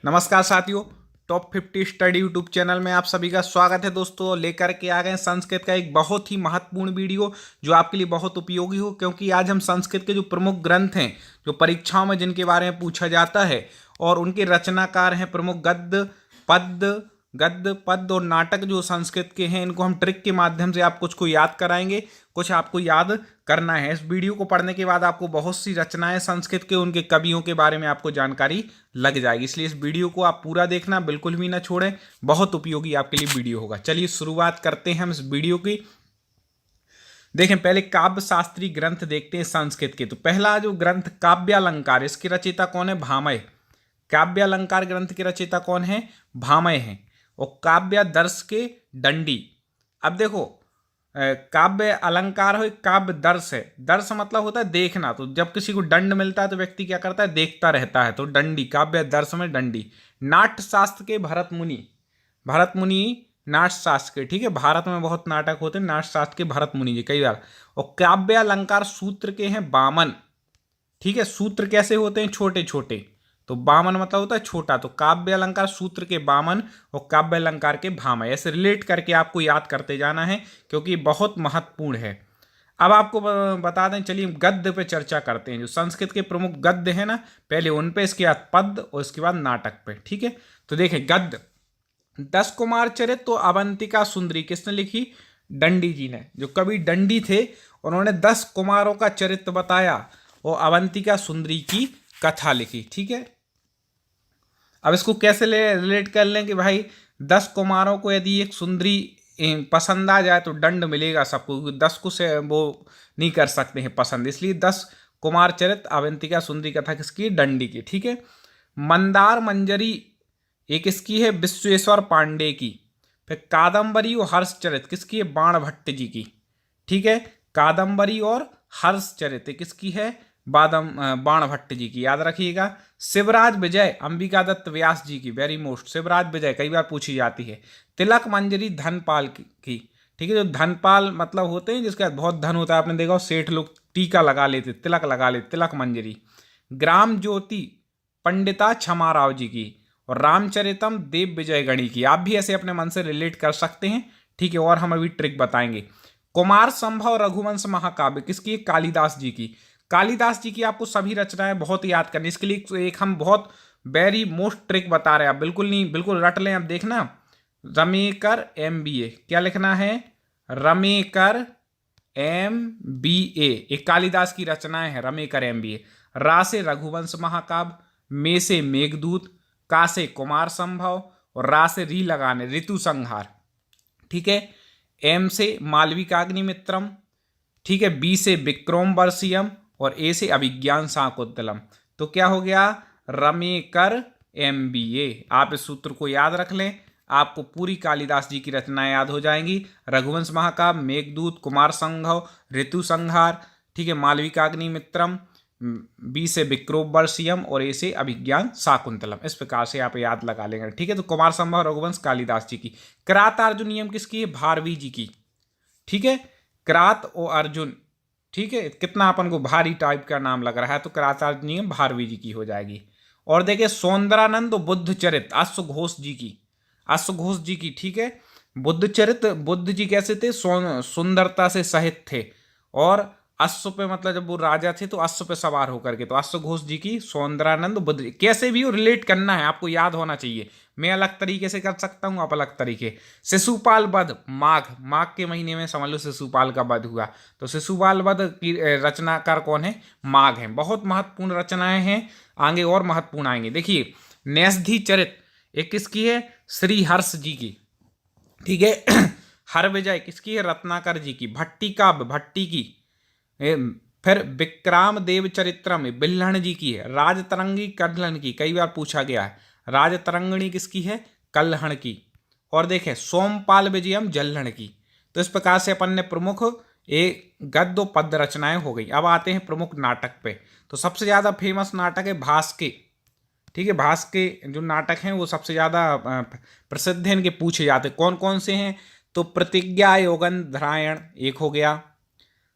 नमस्कार साथियों, top 50 study YouTube channel में आप सभी का स्वागत है। दोस्तों, लेकर के आ गए संस्कृत का एक बहुत ही महत्वपूर्ण वीडियो जो आपके लिए बहुत उपयोगी हो, क्योंकि आज हम संस्कृत के जो प्रमुख ग्रंथ हैं, जो परीक्षाओं में जिनके बारे में पूछा जाता है, और उनके रचनाकार हैं प्रमुख गद्य पद्य और नाटक जो संस्कृत के हैं, इनको हम ट्रिक के माध्यम से आप कुछ को याद कराएंगे, कुछ आपको याद करना है। इस वीडियो को पढ़ने के बाद आपको बहुत सी रचनाएं संस्कृत के, उनके कवियों के बारे में आपको जानकारी लग जाएगी। इसलिए इस वीडियो को आप पूरा देखना, बिल्कुल भी ना छोड़ें, बहुत उपयोगी आपके लिए वीडियो होगा। चलिए शुरुआत करते हैं हम इस वीडियो की। देखें, पहले काव्य शास्त्री ग्रंथ देखते हैं संस्कृत के। तो पहला जो ग्रंथ काव्यालंकार, इसके रचयिता कौन है? भामय। काव्यालंकार ग्रंथ के रचयिता कौन है? भामय हैं। और काव्यादर्श के दंडी। अब देखो, काव्य अलंकार हो, काव्य दर्श है। दर्श मतलब होता है देखना। तो जब किसी को दंड मिलता है तो व्यक्ति क्या करता है? देखता रहता है। तो दंडी, काव्य दर्श में दंडी। नाट्य शास्त्र के भरत मुनि नाट्य शास्त्र के, ठीक है, भारत में बहुत नाटक होते हैं, नाट्य शास्त्र के भरत मुनि जी कई बार। और काव्य अलंकार सूत्र के हैं वामन। ठीक है, सूत्र कैसे होते हैं? छोटे छोटे। तो वामन मतलब होता है छोटा। तो काव्य अलंकार सूत्र के वामन और काव्य अलंकार के भामय, ऐसे रिलेट करके आपको याद करते जाना है, क्योंकि बहुत महत्वपूर्ण है। अब आपको बता दें, चलिए गद्य पे चर्चा करते हैं। जो संस्कृत के प्रमुख गद्य है ना, पहले उन पे, इसके बाद पद्य और इसके बाद नाटक पे। ठीक है, तो देखें गद्य। 10 कुमार चरित तो अवंतिका सुंदरी किसने लिखी? दंडी जी ने। जो कवि दंडी थे, उन्होंने 10 कुमारों का चरित्र बताया और अवंतिका सुंदरी की कथा लिखी। ठीक है, अब इसको कैसे रिलेट कर लें कि भाई 10 कुमारों को यदि एक सुंदरी पसंद आ जाए तो दंड मिलेगा सबको। 10 को से वो नहीं कर सकते हैं पसंद, इसलिए 10 कुमार चरित अवंतिका सुंदरी कथा किसकी? दंडी की। ठीक है, मंदार मंजरी एक किसकी है? विश्वेश्वर पांडे की। फिर कादम्बरी और हर्षचरित किसकी है? बाण भट्ट जी की। ठीक है, कादम्बरी और हर्षचरित किसकी है? बाण भट्ट जी की, याद रखिएगा। शिवराज विजय अंबिका दत्त व्यास जी की, वेरी मोस्ट। शिवराज विजय कई बार पूछी जाती है। तिलक मंजरी धनपाल की। ठीक है, जो धनपाल मतलब होते हैं जिसका बहुत धन होता है, आपने देखा सेठ लोग टीका लगा लेते, तिलक लगा लेते, तिलक मंजरी। ग्राम ज्योति पंडिता क्षमाराव जी की। और रामचरितम देव विजय गणी की। आप भी ऐसे अपने मन से रिलेट कर सकते हैं। ठीक है, और हम अभी ट्रिक बताएंगे। कुमार संभव रघुवंश महाकाव्य किसकी? कालिदास जी की। कालिदास जी की आपको सभी रचनाएं बहुत याद करनी। इसके लिए एक हम बहुत वेरी मोस्ट ट्रिक बता रहे हैं, आप बिल्कुल नहीं, बिल्कुल रट लें। अब देखना, रमेकर MBA क्या लिखना है? रमेकर MBA एक कालिदास की रचनाएं हैं, रमेकर MBA। रा से रघुवंश महाकाव्य, मे से मेघदूत, का से कुमार संभव, और रा से री लगाने ऋतु संहार। ठीक है, एम से मालविकाग्निमित्रम। ठीक है, बी से विक्रम वर्षियम, और ए से अभिज्ञान शाकुंतलम। तो क्या हो गया? रमेकर MBA। आप इस सूत्र को याद रख लें, आपको पूरी कालिदास जी की रचनाएं याद हो जाएंगी। रघुवंश महाकाव्य, मेघदूत, कुमार संभव, ऋतु संहार। ठीक है, मालविकाग्निमित्रम, बी से विक्रोवर्षियम, और ए से अभिज्ञान शाकुंतलम। इस प्रकार से आप याद लगा लेंगे। ठीक है, तो कुमार संभव, रघुवंश, कालिदास जी की। किरात अर्जुनियम किसकी है? भारवी जी की। ठीक है, किरात और अर्जुन। ठीक है, कितना अपन को भारी टाइप का नाम लग रहा है, तो किरात अर्जुनियम भारवी जी की हो जाएगी। और देखिए सौंदरानंद बुद्ध चरित अश्वघोष जी की। अश्वघोष जी की। ठीक है, बुद्ध चरित, बुद्ध जी कैसे थे? सुंदरता से सहित थे। और अश्व पे मतलब जब वो राजा थे तो अश्व पे सवार होकर के, तो अश्वघोष जी की, सौंदरानंद बुद्ध जी। कैसे भी हो रिलेट करना है, आपको याद होना चाहिए। मैं अलग तरीके से कर सकता हूं, आप अलग तरीके। शिशुपाल वध माघ, माघ के महीने में समझ लो शिशुपाल का वध हुआ। तो शिशुपाल वध की रचनाकार कौन है? माघ है। बहुत महत्वपूर्ण रचनाएं हैं, आगे और महत्वपूर्ण आएंगे। देखिए, नैषधि चरित एक किसकी है? श्री हर्ष जी की। ठीक है, हर विजय किसकी है? रत्नाकर जी की। भट्टी काव्य भट्टी की। फिर विक्राम देव चरित्रम बिल्हण जी की है। राजतरंगी कल्हण की, कई बार पूछा गया है। राजतरंगिणी किसकी है? कल्हण की। और देखें सोमपाल विजयम जल्हण की। तो इस प्रकार से अपन ने प्रमुख एक गद्य पद्य रचनाएं हो गई। अब आते हैं प्रमुख नाटक पे। तो सबसे ज्यादा फेमस नाटक है भास के। ठीक है, भास के जो नाटक हैं वो सबसे ज्यादा प्रसिद्ध हैं, इनके पूछे जाते। कौन कौन से हैं? तो प्रतिज्ञा योगन धरायण एक हो गया,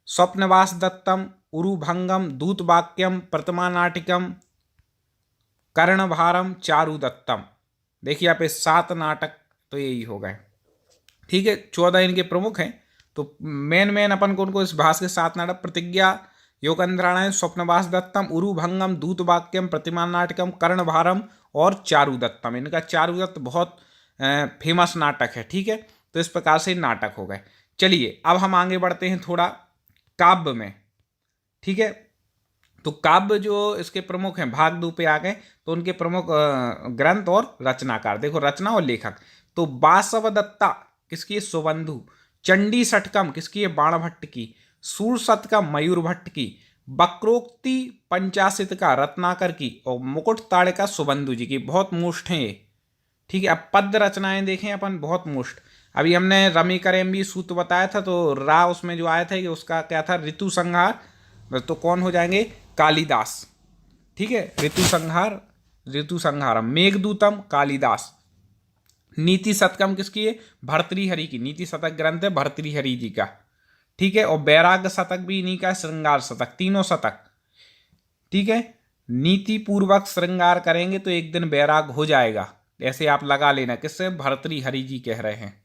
स्वप्नवास दत्तम, उरुभंगम, दूतवाक्यम, प्रतिमा नाटिकम, कर्णभारम, चारुदत्तम। देखिए आप, 7 नाटक तो यही हो गए। ठीक है, 14 इनके प्रमुख हैं। तो मेन अपन को उनको इस भास के 7 नाटक: प्रतिज्ञा, योगंध्राणाय, स्वप्नवास दत्तम, उरुभंगम, दूतवाक्यम, प्रतिमा नाटकम, कर्णभारम और चारुदत्तम। इनका चारुदत्त बहुत फेमस नाटक है। ठीक है, तो इस प्रकार से नाटक हो गए। चलिए अब हम आगे बढ़ते हैं थोड़ा काव्य में। ठीक है, तो काव्य जो इसके प्रमुख हैं, भाग 2 पे आ गए। तो उनके प्रमुख ग्रंथ और रचनाकार देखो, रचना और लेखक। तो वासव दत्ता किसकी है? सुबंधु। चंडी षटकम किसकी है? बाण भट्ट की। सूर शतकम मयूर भट्ट की। वक्रोक्ति पंचाशित का रत्नाकर की। और मुकुट ताड़िका सुबंधु जी की। बहुत मुष्ट हैं ये। ठीक है, अब पद्य रचनाएं देखें अपन, बहुत मुष्ट। अभी हमने रमीकर एम बी सूत्र बताया था, तो रा उसमें जो आया था कि उसका क्या था? ऋतु संहार। तो कौन हो जाएंगे? कालिदास। ठीक है, ऋतु संहारम। मेघदूतम कालिदास। नीति शतकम किसकी है? भर्तृहरि की। नीति शतक ग्रंथ है भर्तृहरि जी का। ठीक है, और वैराग्य शतक भी इन्हीं का, श्रृंगार शतक, तीनों शतक। ठीक है, नीति पूर्वक श्रृंगार करेंगे तो एक दिन वैराग हो जाएगा। ऐसे आप लगा लेना, किससे? भर्तृहरि जी कह रहे हैं।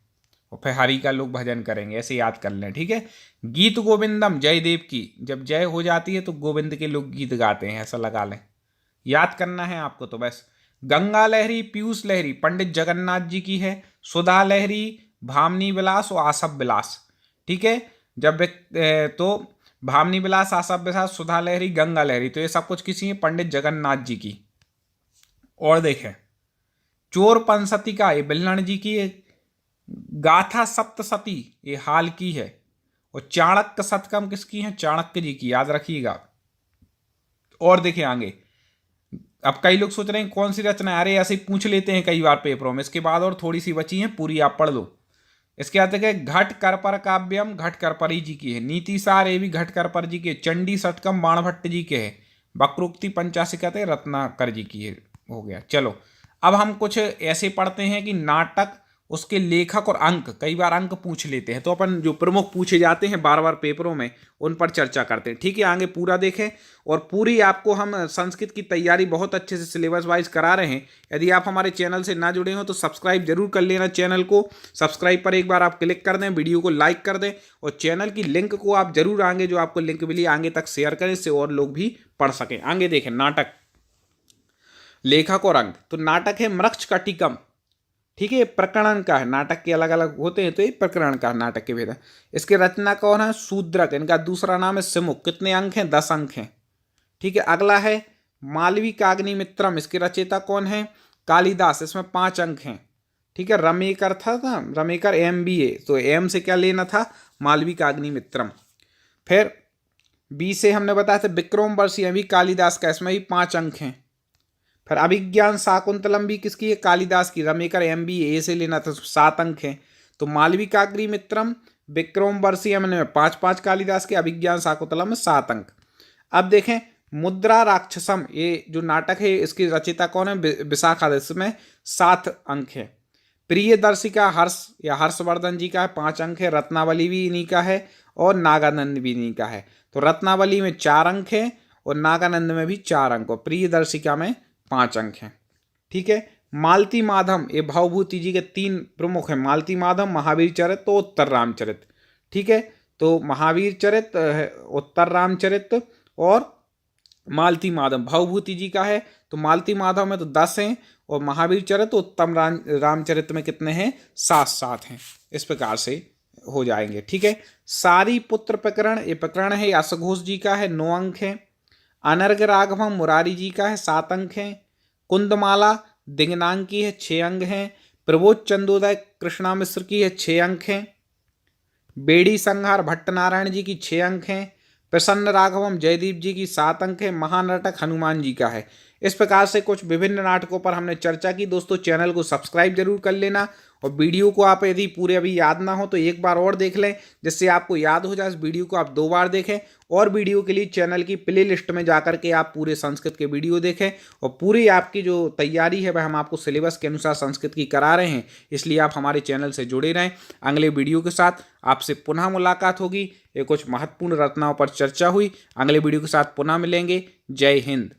और फिर हरि का लोग भजन करेंगे, ऐसे याद कर लें। ठीक है, गीत गोविंदम जयदेव की। जब जय हो जाती है तो गोविंद के लोग गीत गाते हैं, ऐसा लगा लें, याद करना है आपको। तो बस गंगा लहरी पीयूष लहरी पंडित जगन्नाथ जी की है। सुधा लहरी भामनी विलास और आसव विलास। ठीक है, जब तो भामनी विलास, आसव विलास, सुधा लहरी, गंगा लहरी, तो ये सब कुछ किसी है? पंडित जगन्नाथ जी की। और देखें चोर पंसती का, ये बिल्हण जी की। गाथा सप्तसती ये हाल की है। और चाणक्य शतकम किसकी है? चाणक्य जी की, याद रखिएगा। और देखिए आगे, अब कई लोग सोच रहे हैं कौन सी रचना है, अरे ऐसे ही पूछ लेते हैं कई बार पेपरों में। इसके बाद और थोड़ी सी बची है, पूरी आप पढ़ लो। इसके बाद देखिए घट करपर काव्यम, घट करपरी जी की है। नीतिसार ये भी घट करपर जी के। चंडी षटकम बाणभट्ट जी के है। वक्रोक्ति पंचाशिका रत्नाकर जी की है। हो गया। चलो अब हम कुछ ऐसे पढ़ते हैं कि नाटक, उसके लेखक और अंक, कई बार अंक पूछ लेते हैं, तो अपन जो प्रमुख पूछे जाते हैं बार बार पेपरों में, उन पर चर्चा करते हैं। ठीक है, आगे पूरा देखें। और पूरी आपको हम संस्कृत की तैयारी बहुत अच्छे से सिलेबस वाइज करा रहे हैं। यदि आप हमारे चैनल से ना जुड़े हो तो सब्सक्राइब जरूर कर लेना चैनल को। सब्सक्राइब पर एक बार आप क्लिक कर दें, वीडियो को लाइक कर दें, और चैनल की लिंक को आप जरूर आगे, जो आपको लिंक मिली, आगे तक शेयर करें, इससे और लोग भी पढ़ सकें। आगे देखें नाटक, लेखक और अंक। तो नाटक है मृक्षकटिकम। ठीक है, प्रकरण का है। नाटक के अलग अलग होते हैं, तो ये प्रकरण का नाटक के भेद है। इसके रचना कौन है? शूद्रक। इनका दूसरा नाम है सिमुक। कितने अंक हैं? 10 अंक हैं। ठीक है, अगला है मालविकाग्निमित्रम। इसके रचयिता कौन है? कालिदास। इसमें 5 अंक हैं। ठीक है, रमेकर था ना, रमेकर MBA, तो एम से क्या लेना था? मालविकाग्निमित्रम। फिर बी से हमने बताया था विक्रम वर्षीय, भी कालिदास का, इसमें भी 5 अंक हैं। फिर अभिज्ञान शाकुंतलम भी किसकी है? कालिदास की। रमेकर MBA से लेना था, 7 अंक हैं। तो मालविकाग्निमित्रम, विक्रम वर्षीयम में 5-5 कालिदास के, अभिज्ञान शाकुंतलम में 7 अंक। अब देखें मुद्रा राक्षसम, ये जो नाटक है इसकी रचयिता कौन है? विशाखा। इसमें 7 अंक है। प्रियदर्शिका हर्ष या हर्षवर्धन जी का है, 5 अंक है। रत्नावली भी इन्हीं का है, और नागानंद भी इन्हीं का है। तो रत्नावली में 4 अंक है, और नागानंद में भी 4 अंक, और प्रियदर्शिका में 5 अंक हैं। ठीक है, मालती माधव, ये भावभूति जी के 3 प्रमुख हैं। मालती माधव, महावीर चरित तो उत्तर रामचरित। ठीक है, तो महावीर चरित, उत्तर रामचरित और मालती माधव भावभूति जी का है। तो मालती माधव में तो 10 हैं, और महावीर चरित, उत्तम रामचरित में कितने हैं? 7-7 हैं। इस प्रकार से हो जाएंगे। ठीक है, सारी पुत्र प्रकरण, ये प्रकरण है असघोष जी का है, 9 अंक है। अनर्घ राघवम मुरारी जी का है, 7 अंक हैं। कुंदमाला दिग्नांग की है, 6 अंक हैं। प्रबोध चंदोदय कृष्णा मिश्र की है, 6 अंक हैं। बेड़ी संहार भट्टनारायण जी की 6 अंक हैं। प्रसन्न राघवम जयदीप जी की 7 अंक है। महानाटक हनुमान जी का है। इस प्रकार से कुछ विभिन्न नाटकों पर हमने चर्चा की। दोस्तों चैनल को सब्सक्राइब जरूर कर लेना, और वीडियो को आप यदि पूरे अभी याद ना हो तो एक बार और देख लें, जिससे आपको याद हो जाए। इस वीडियो को आप 2 बार देखें, और वीडियो के लिए चैनल की प्लेलिस्ट में जाकर के आप पूरे संस्कृत के वीडियो देखें। और पूरी आपकी जो तैयारी है वह हम आपको सिलेबस के अनुसार संस्कृत की करा रहे हैं, इसलिए आप हमारे चैनल से जुड़े रहें। अगले वीडियो के साथ आपसे पुनः मुलाकात होगी। ये कुछ महत्वपूर्ण रचनाओं पर चर्चा हुई। अगले वीडियो के साथ पुनः मिलेंगे। जय हिंद।